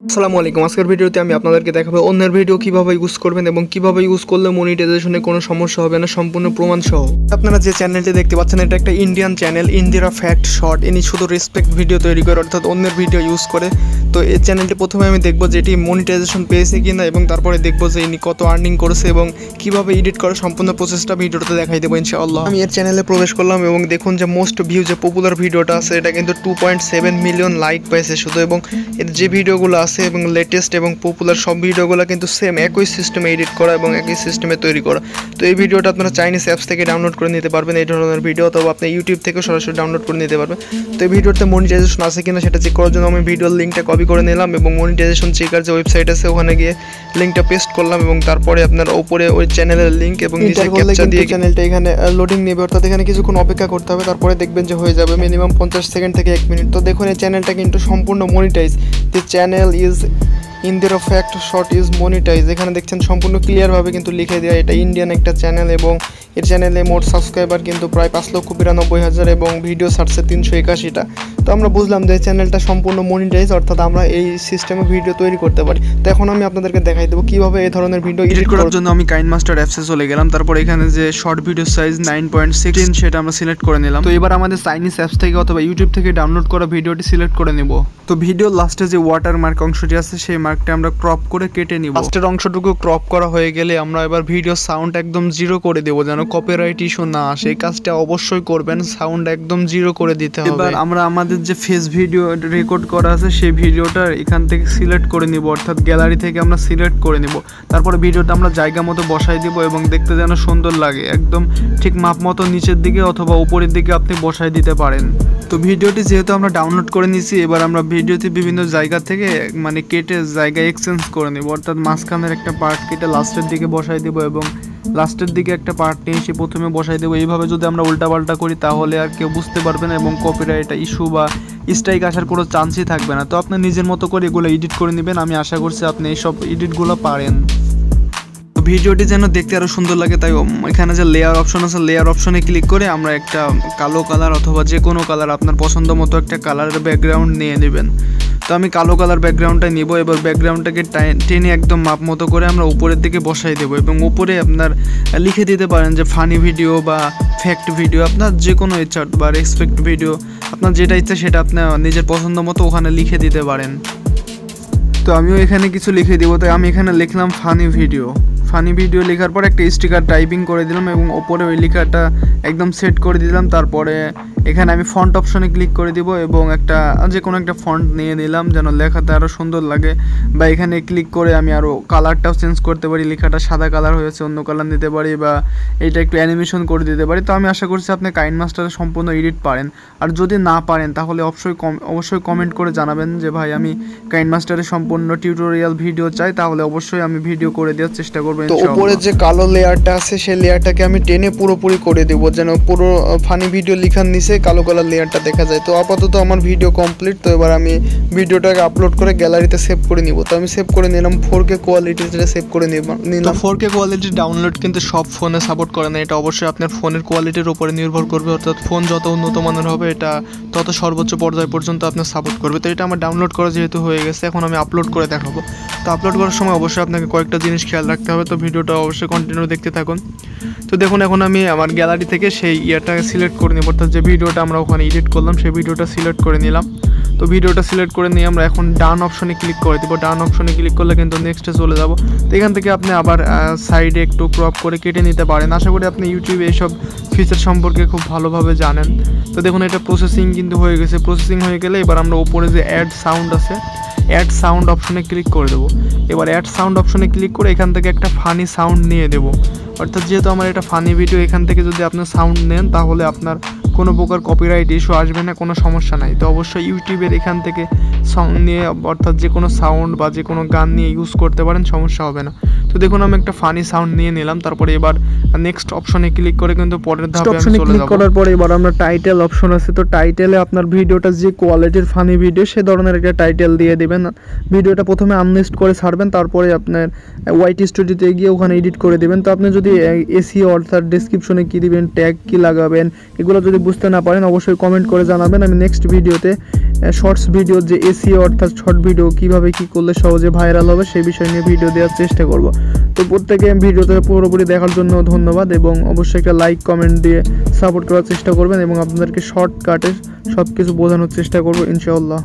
আসসালামু আলাইকুম। আজকের ভিডিওতে আমি আপনাদেরকে দেখাবো অন্যের ভিডিও কিভাবে ইউজ করবেন এবং কিভাবে ইউজ করলে মনিটাইজেশনে কোনো সমস্যা হবে না, সম্পূর্ণ প্রমাণ সহ। আপনারা যে চ্যানেলটি দেখতে পাচ্ছেন এটা একটা Indian channel, Indira fact short. ইনি শুধু রেসপেক্ট ভিডিও তৈরি করে, অর্থাৎ অন্যের ভিডিও ইউজ করে। তো এই চ্যানেলটি প্রথমে আমি দেখবো যে এটি মনিটাইজেশন পেয়েছে কিনা, এবং তারপরে দেখবো যে ইনি কত আর্নিং করেছে এবং কিভাবে এডিট করে সম্পূর্ণ প্রসেসটা ভিডিওতে দেখাই দেবো ইনশাআল্লাহ। আমি এর চ্যানেলে প্রবেশ করলাম এবং দেখুন যে মোস্ট ভিউ যে পপুলার ভিডিওটা আছে এটা কিন্তু 2.7 মিলিয়ন লাইক পেয়েছে শুধু, এবং এর যে ভিডিওগুলো আছে এবং লেটেস্ট এবং পপুলার সব ভিডিওগুলো কিন্তু সেম একই সিস্টেমে এডিট করা এবং একই সিস্টেমে তৈরি করা। তো এই ভিডিওটা আপনারা চাইনিজ অ্যাপস থেকে ডাউনলোড করে নিতে পারবেন এই ধরনের ভিডিও, অথবা আপনি ইউটিউব থেকে সরাসরি ডাউনলোড করে নিতে পারবেন। তো এই ভিডিওতে মনিটাইজেশন আছে কিনা সেটা চেক করার জন্য আমি ভিডিওর লিঙ্কটা কপি করে নিলাম এবং মনিটাইজেশন চেকার যে ওয়েবসাইট আছে ওখানে গিয়ে লিঙ্কটা পেস্ট করলাম, এবং তারপরে আপনার উপরে ওই চ্যানেলের লিঙ্ক এবং নিচে ক্যাপচা দিয়ে চ্যানেলটা এখানে লোডিং নেবে, অর্থাৎ এখানে কিছুক্ষণ অপেক্ষা করতে হবে। তারপরে দেখবেন যে হয়ে যাবে মিনিমাম 50 সেকেন্ড থেকে 1 মিনিট। তো দেখুন এই চ্যানেলটা কিন্তু সম্পূর্ণ monetize. The channel is Indira fact short is monetize. এখানে দেখছেন সম্পূর্ণ ক্লিয়ারভাবে কিন্তু লিখে দেওয়া এটা ইন্ডিয়ান একটা চ্যানেল, এবং এর চ্যানেলে মোট সাবস্ক্রাইবার কিন্তু প্রায় 5,92,000 এবং ভিডিও ছাড়ছে 381টা। তো আমরা বুঝলাম যে এই চ্যানেলটা সম্পূর্ণ মনিটাইজ, অর্থাৎ আমরা এই সিস্টেমে ভিডিও তৈরি করতে পারি। তো এখন আমি আপনাদেরকে দেখাই দেবো কীভাবে এই ধরনের ভিডিও এডিট করার জন্য আমি কাইনমাস্টার অ্যাপসে চলে গেলাম। তারপর এখানে যে শর্ট ভিডিও সাইজ 9.16 সেটা আমরা সিলেক্ট করে নিলাম। তো এবার আমাদের চাইনিজ অ্যাপস থেকে অথবা ইউটিউব থেকে ডাউনলোড করা ভিডিওটি সিলেক্ট করে নেব। তো ভিডিওর লাস্টে যে ওয়াটার মার্ক অংশটি আছে সেই মার্কটা আমরা ক্রপ করে কেটে নিব। লাস্টের অংশটুকু ক্রপ করা হয়ে গেলে আমরা এবার ভিডিও সাউন্ড একদম 0 করে দেবো, যেন কপিরাইট ইস্যু না আসে। এই কাজটা অবশ্যই করবেন, সাউন্ড একদম 0 করে দিতে হবে। এবার আমরা আমাদের যে ফেস ভিডিও রেকর্ড করা আছে সেই ভিডিওটা এখান থেকে সিলেক্ট করে নিব, অর্থাৎ গ্যালারি থেকে আমরা সিলেক্ট করে নিব। তারপরে ভিডিওটা আমরা জায়গা মতো বসাই দিব এবং দেখতে যেন সুন্দর লাগে, একদম ঠিক মাপ মতো নিচের দিকে অথবা উপরের দিকে আপনি বসাই দিতে পারেন। তো ভিডিওটি যেহেতু আমরা ডাউনলোড করে নিয়েছি, এবার আমরা ভিডিওতে বিভিন্ন জায়গা থেকে মানে কেটে জায়গা এক্সচেঞ্জ করে নেব, অর্থাৎ মাঝখানের একটা পার্ট কেটে লাস্টের দিকে বসাই দেবো এবং লাস্টের দিকে একটা পার্ট নিয়ে এসে প্রথমে বসাই দেবো। এইভাবে যদি আমরা উল্টাপাল্টা করি তাহলে আর কেউ বুঝতে পারবে না এবং কপিরাইট ইস্যু বা স্ট্রাইক আসার কোনো চান্সই থাকবে না। তো আপনি নিজের মতো করে এগুলো এডিট করে নেবেন। আমি আশা করছি আপনি এইসব এডিটগুলো পারেন। ভিডিওটি যেন দেখতে আরও সুন্দর লাগে, তাই এখানে যে লেয়ার অপশন আছে লেয়ার অপশনে ক্লিক করে আমরা একটা কালো কালার অথবা যে কোনো কালার আপনার পছন্দ মতো একটা কালারের ব্যাকগ্রাউন্ড নিয়ে নেবেন। তো আমি কালো কালার ব্যাকগ্রাউন্ডটা নিব। এবার ব্যাকগ্রাউন্ডটাকে টেনে একদম মাপ মতো করে আমরা উপরের দিকে বসাই দেবো এবং উপরে আপনার লিখে দিতে পারেন যে ফানি ভিডিও বা ফ্যাক্ট ভিডিও, আপনার যে কোনো ইচ্ছা, বা রেসপেক্ট ভিডিও, আপনার যেটা ইচ্ছা সেটা আপনি নিজের পছন্দ মতো ওখানে লিখে দিতে পারেন। তো আমিও এখানে কিছু লিখে দিব, তাই আমি এখানে লিখলাম ফানি ভিডিও। ফানি ভিডিও লেখার পর একটা স্টিকার টাইপিং করে দিলাম এবং ওপরে ওই লেখাটা একদম সেট করে দিলাম। তারপরে এখানে আমি ফন্ট অপশনে ক্লিক করে দিব এবং একটা যে কোনো একটা ফন্ট নিয়ে নিলাম যেন লেখাতে আরও সুন্দর লাগে, বা এখানে ক্লিক করে আমি আরও কালারটাও চেঞ্জ করতে পারি। লেখাটা সাদা কালার হয়েছে অন্য কালার নিতে পারি, বা এটা একটু অ্যানিমেশন করে দিতে পারি। তো আমি আশা করছি আপনি কাইনমাস্টারে সম্পূর্ণ এডিট পারেন। আর যদি না পারেন তাহলে অবশ্যই কমেন্ট করে জানাবেন যে ভাই আমি কাইনমাস্টারে সম্পূর্ণ টিউটোরিয়াল ভিডিও চাই, তাহলে অবশ্যই আমি ভিডিও করে দেওয়ার চেষ্টা করবো। তো উপরে যে কালো লেয়ারটা আছে সেই লেয়ারটাকে আমি টেনে পুরোপুরি করে দেব যেন পুরো ফানি ভিডিও লেখার নিচে কালো কালার লেয়ারটা দেখা যায়। তো আপাতত আমার ভিডিও কমপ্লিট। তো এবার আমি ভিডিওটাকে আপলোড করে গ্যালারিতে সেভ করে নিব। তো আমি সেভ করে নিলাম 4K কোয়ালিটিতে সেভ করে নিলাম। 4K কোয়ালিটির ডাউনলোড কিন্তু সব ফোনে সাপোর্ট করে না, এটা অবশ্যই আপনার ফোনের কোয়ালিটির উপরে নির্ভর করবে, অর্থাৎ ফোন যত উন্নত মানের হবে এটা তত সর্বোচ্চ পর্যায় পর্যন্ত আপনার সাপোর্ট করবে। তো এটা আমার ডাউনলোড করা যেহেতু হয়ে গেছে, এখন আমি আপলোড করে দেখাবো। তো আপলোড করার সময় অবশ্যই আপনাকে কয়েকটা জিনিস খেয়াল রাখতে হবে। তো ভিডিওটা অবশ্যই কন্টিনিউ দেখতে থাকুন। তো দেখুন এখন আমি আমার গ্যালারি থেকে সেই ইয়ারটাকে সিলেক্ট করে নিব, অর্থাৎ যে ভিডিওটা আমরা ওখানে এডিট করলাম সেই ভিডিওটা সিলেক্ট করে নিলাম। তো ভিডিওটা সিলেক্ট করে নিয়ে আমরা এখন ডান অপশনে ক্লিক করে দেবো। ডান অপশনে ক্লিক করলে কিন্তু নেক্সটে চলে যাব। তো এখান থেকে আপনি আবার সাইডে একটু ক্রপ করে কেটে নিতে পারেন। আশা করি আপনি ইউটিউবে এইসব ফিচার সম্পর্কে খুব ভালোভাবে জানেন। তো দেখুন এটা প্রসেসিং কিন্তু হয়ে গেছে। প্রসেসিং হয়ে গেলে এবার আমরা উপরে যে অ্যাড সাউন্ড আছে অ্যাড সাউন্ড অপশনে ক্লিক করে দেবো। এবার অ্যাড সাউন্ড অপশনে ক্লিক করে এখান থেকে একটা ফানি সাউন্ড নিয়ে দেবো, অর্থাৎ যেহেতু আমার এটা ফানি ভিডিও এখান থেকে যদি আপনার সাউন্ড নেন তাহলে আপনার কোনো প্রকার কপিরাইট ইস্যু আসবে না, কোনো সমস্যা নাই। তো অবশ্যই ইউটিউবের এখান থেকে সং নিয়ে অর্থাৎ যে কোনো সাউন্ড বা যে কোনো গান নিয়ে ইউজ করতে পারেন, সমস্যা হবে না। তো তো দেখুন আমি একটা ফানি সাউন্ড নিয়ে নিলাম, তারপরে এবার নেক্সট অপশনে ক্লিক করে কিন্তু পরের ধাপে আমি চলে যাব। ক্লিক করার পরে এবার আমরা টাইটেল অপশন আছে, তো টাইটেলে আপনার ভিডিওটা যে কোয়ালিটির ফানি ভিডিও সে ধরনের একটা টাইটেল দিয়ে দিবেন। ভিডিওটা প্রথমে আনলিস্ট করে ছাড়বেন, তারপরে আপনার ওয়াইটি স্টুডিওতে গিয়ে ওখানে এডিট করে দিবেন। তো আপনি যদি এসইও অর্থাৎ ডেসক্রিপশনে কী দিবেন, ট্যাগ কী লাগাবেন, এগুলো যদি বুঝতে না পারেন অবশ্যই কমেন্ট করে জানাবেন। আমি নেক্সট ভিডিওতে শর্টস ভিডিওর যে এসইও অর্থাৎ শর্ট ভিডিও কীভাবে কী করলে সহজে ভাইরাল হবে সেই বিষয় নিয়ে ভিডিও দেওয়ার চেষ্টা করব। তো প্রত্যেকে ভিডিওতে পুরোপুরি দেখার জন্য ধন্যবাদ, এবং অবশ্যই একটা লাইক কমেন্ট দিয়ে সাপোর্ট করার চেষ্টা করবেন, এবং আপনাদেরকে শর্টকাটে সব কিছু বোঝানোর চেষ্টা করব ইনশাআল্লাহ।